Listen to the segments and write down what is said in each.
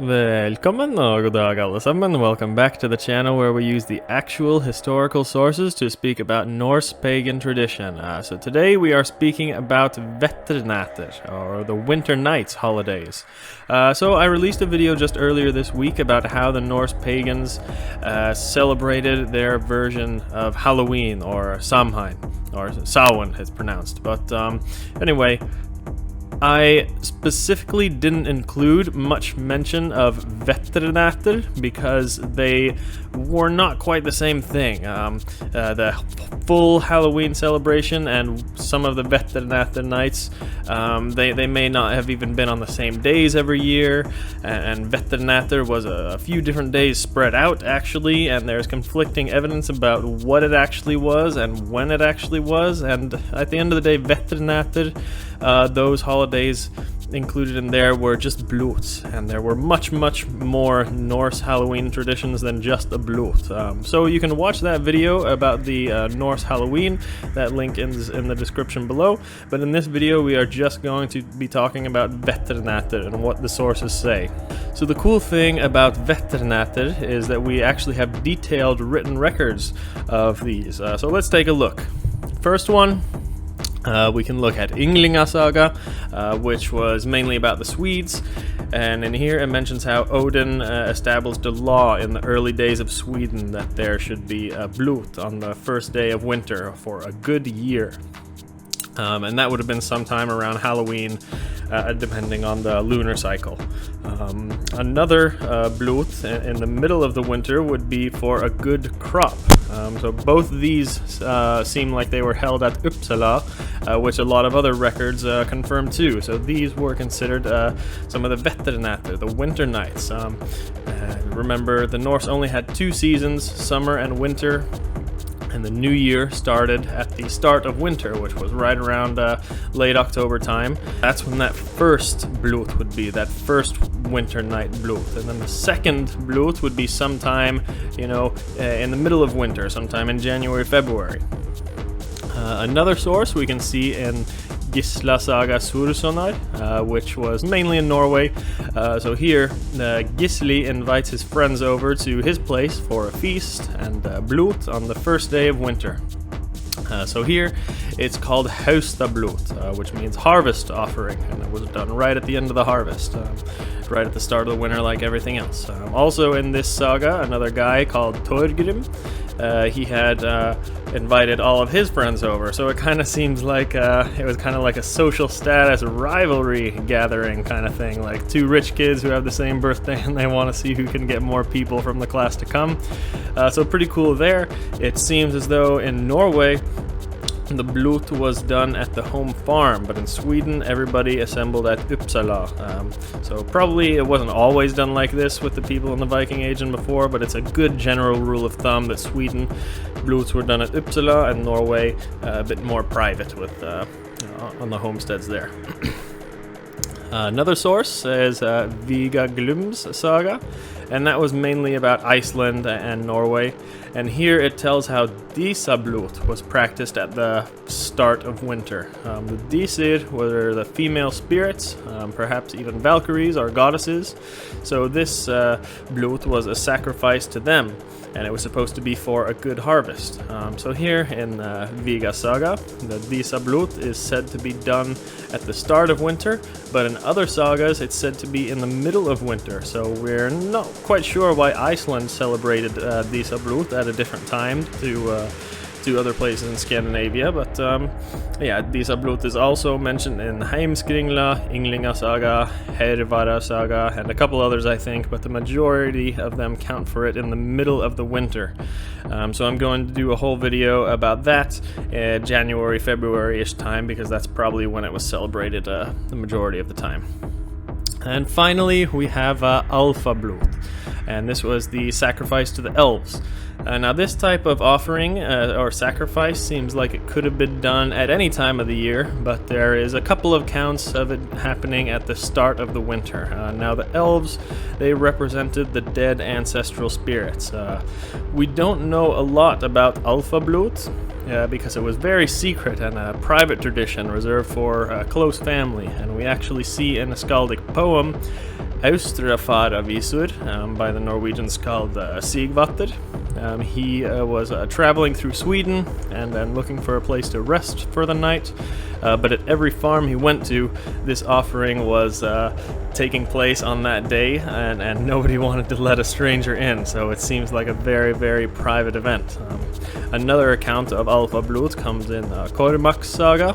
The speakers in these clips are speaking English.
Välkommen och god dag allesammans. Welcome back to the channel where we use the actual historical sources to speak about Norse pagan tradition. So today we are speaking about Vetrnaetr, or the Winter Nights holidays. So I released a video just earlier this week about how the Norse pagans celebrated their version of Halloween, or Samhain, or Samhain it's pronounced. But anyway, I specifically didn't include much mention of Vertrnaetr because they were not quite the same thing. The full Halloween celebration and some of the Vertrnaetr nights, they may not have even been on the same days every year, and Vertrnaetr was a few different days spread out actually, and there's conflicting evidence about what it actually was and when it actually was, and at the end of the day, Vertrnaetr, those holidays included in there were just blots, and there were much more Norse Halloween traditions than just a blot. So you can watch that video about the Norse Halloween. That link is in the description below, but in this video we are just going to be talking about Vetrnaetr and what the sources say. So the cool thing about Vetrnaetr is that we actually have detailed written records of these. So let's take a look. First one, we can look at Ynglinga Saga, which was mainly about the Swedes, and in here it mentions how Odin established a law in the early days of Sweden that there should be a blot on the first day of winter for a good year. And that would have been sometime around Halloween, depending on the lunar cycle. Another blot in the middle of the winter would be for a good crop. So both of these seem like they were held at Uppsala, which a lot of other records confirm too. So these were considered some of the Vetrnaetr, the winter nights. Remember, the Norse only had two seasons, summer and winter. And the new year started at the start of winter, which was right around late October time. That's when that first blot would be, that first winter night blot. And then the second blot would be sometime, in the middle of winter, sometime in January, February. Another source we can see in Gísla Saga Súrssonar, which was mainly in Norway. So here, Gísli invites his friends over to his place for a feast and blot on the first day of winter. So here, it's called Austrfararvísur, which means harvest offering, and it was done right at the end of the harvest, right at the start of the winter like everything else. Also in this saga, another guy called Thorgrim, he had invited all of his friends over, so it kind of seems like it was kind of like a social status rivalry gathering kind of thing, like two rich kids who have the same birthday and they want to see who can get more people from the class to come. So pretty cool there. It seems as though in Norway the blot was done at the home farm, but in Sweden everybody assembled at Uppsala. So probably it wasn't always done like this with the people in the Viking Age and before, but it's a good general rule of thumb that Sweden blots were done at Uppsala and Norway a bit more private with on the homesteads there. Another source is Víga-Glúms saga, and that was mainly about Iceland and Norway. And here it tells how Dísablót was practiced at the start of winter. The Dísir were the female spirits, perhaps even Valkyries or Goddeses. So this blot was a sacrifice to them, and it was supposed to be for a good harvest. So here in Víga Saga, the Dísablót is said to be done at the start of winter, but in other sagas it's said to be in the middle of winter. So we're not quite sure why Iceland celebrated Dísablót at a different time to other places in Scandinavia, but Dísablót is also mentioned in Heimskringla, Ynglinga Saga, Hervarar Saga, and a couple others I think, but the majority of them count for it in the middle of the winter. So I'm going to do a whole video about that January, February-ish time, because that's probably when it was celebrated the majority of the time. And finally we have Álfablót, and this was the sacrifice to the elves. Now this type of offering or sacrifice seems like it could have been done at any time of the year, but there is a couple of counts of it happening at the start of the winter. Now the elves, they represented the dead ancestral spirits. We don't know a lot about Álfablót because it was very secret and a private tradition reserved for a close family, and we actually see in a skaldic poem Austrfararvísur, by the Norwegians called Sigvatr. He was traveling through Sweden and then looking for a place to rest for the night. But at every farm he went to, this offering was taking place on that day, and nobody wanted to let a stranger in, so it seems like a very, very private event. Another account of Álfablót comes in Kormáks Saga,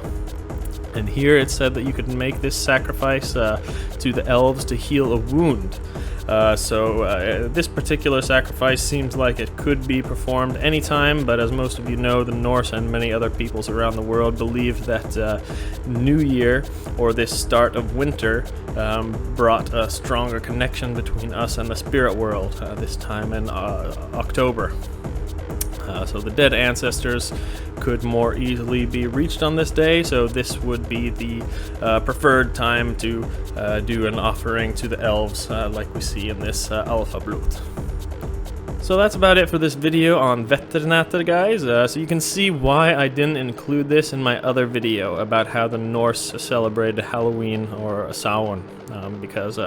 and here it said that you could make this sacrifice to the elves to heal a wound. This particular sacrifice seems like it could be performed anytime, but as most of you know, the Norse and many other peoples around the world believed that New Year, or this start of winter, brought a stronger connection between us and the spirit world, this time in October. So the dead ancestors could more easily be reached on this day, so this would be the preferred time to do an offering to the elves, like we see in this Álfablót. So that's about it for this video on Vetrnaetr, guys. So you can see why I didn't include this in my other video about how the Norse celebrated Halloween or Samhain, because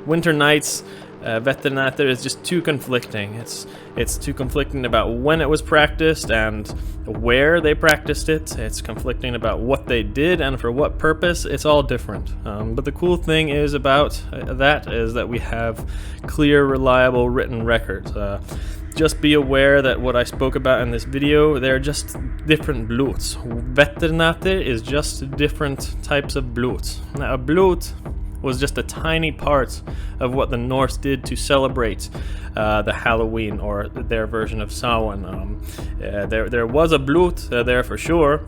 winter nights, Vetrnaetr is just too conflicting. It's too conflicting about when it was practiced and where they practiced it. It's conflicting about what they did and for what purpose. It's all different. But the cool thing is about that is that we have clear, reliable written records. Just be aware that what I spoke about in this video, they're just different blots. Vetrnaetr is just different types of blots. Now, a blot was just a tiny part of what the Norse did to celebrate the Halloween, or their version of Samhain. There was a blot there for sure,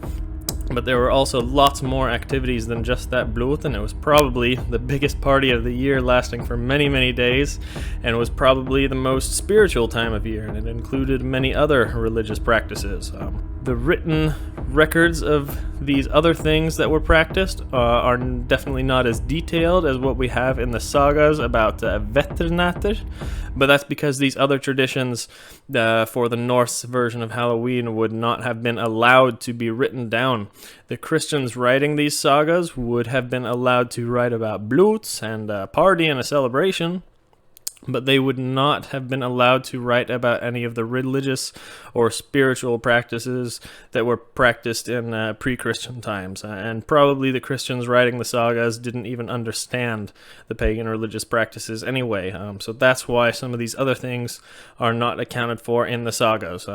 but there were also lots more activities than just that blot, and it was probably the biggest party of the year, lasting for many, many days, and was probably the most spiritual time of year, and it included many other religious practices. The written records of these other things that were practiced are definitely not as detailed as what we have in the sagas about Vetrnaetr, but that's because these other traditions for the Norse version of Halloween would not have been allowed to be written down. The Christians writing these sagas would have been allowed to write about blots and a party and a celebration, but they would not have been allowed to write about any of the religious or spiritual practices that were practiced in pre-Christian times. And probably the Christians writing the sagas didn't even understand the pagan religious practices anyway. So that's why some of these other things are not accounted for in the sagas.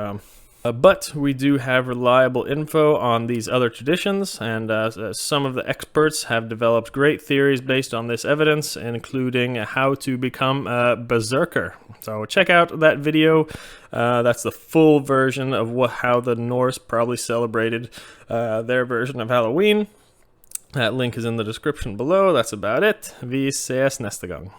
But we do have reliable info on these other traditions, and some of the experts have developed great theories based on this evidence, including how to become a berserker. So check out that video. That's the full version of how the Norse probably celebrated their version of Halloween. That link is in the description below. That's about it. Vi ses nästa gång.